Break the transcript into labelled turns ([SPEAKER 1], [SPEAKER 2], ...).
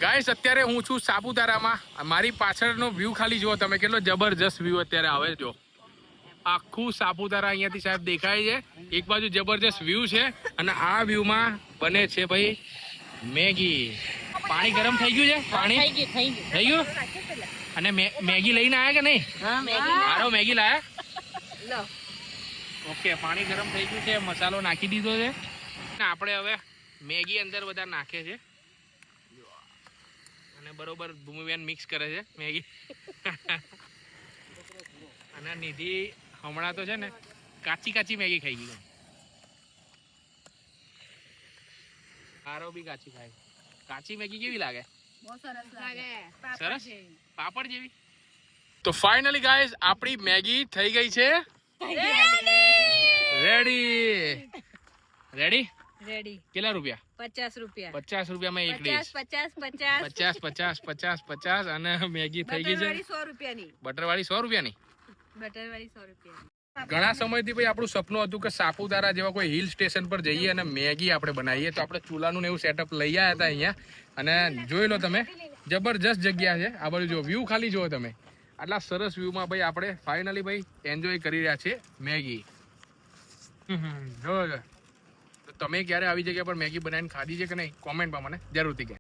[SPEAKER 1] Guys અત્યારે હું છું સાપુતારામાં. મારી પાછળનો વ્યૂ ખાલી જુઓ તમે, કેટલો જબરજસ્ત વ્યૂ અત્યારે આવે જો. આખું સાપુતારા અહીંયાથી સાહેબ દેખાય છે. એક બાજુ જબરજસ્ત વ્યૂ છે અને આ વ્યૂમાં બને છે ભાઈ મેગી. પાણી ગરમ થઈ ગયું છે? પાણી થઈ ગયું. અને મેગી લઈને આયા કે નહીં? હારો મેગી લાયા. ઓકે, પાણી ગરમ થઈ ગયું છે, મસાલો નાખી દીધો છે ને આપણે હવે મેગી અંદર બધા નાખે છે અને બરોબર ભૂમિબેન મિક્સ કરે છે મેગી. અને નિધિ હમણાં તો છે ને કાચી કાચી મેગી ખાઈ ગઈ. હારો બી કાચી ખાય. કાચી મેગી કેવી લાગે? સરસ, પાપડ જેવી. તો ફાઇનલી ગાઈસ આપણી મેગી થઈ ગઈ છે રેડી. કેટલા રૂપિયા? 50 રૂપિયા. 50 રૂપિયામાં એક ડીશ. 50 અને મેગી થઈ ગઈ છે બટરવાળી 100 રૂપિયાની. ઘણા સમયથી ભાઈ આપણું સપનું હતું કે સાપુતારા જેવા કોઈ હિલ સ્ટેશન પર જઈએ અને મેગી આપણે બનાવીએ. તો આપણે ચૂલાનું ને એવું સેટઅપ લઈ આવ્યા હતા અહીંયા અને જોઈ લો તમે, જબરજસ્ત જગ્યા છે. આ બાજુ જો વ્યૂ ખાલી જુઓ તમે. આટલા સરસ વ્યૂમાં ભાઈ આપણે ફાઇનલી ભાઈ એન્જોય કરી રહ્યા છીએ મેગી. જો તમે ક્યારે આવી જગ્યા પર મેગી બનાવીને ખાધી છે કે નહીં, કોમેન્ટમાં મને જરૂરથી કહે.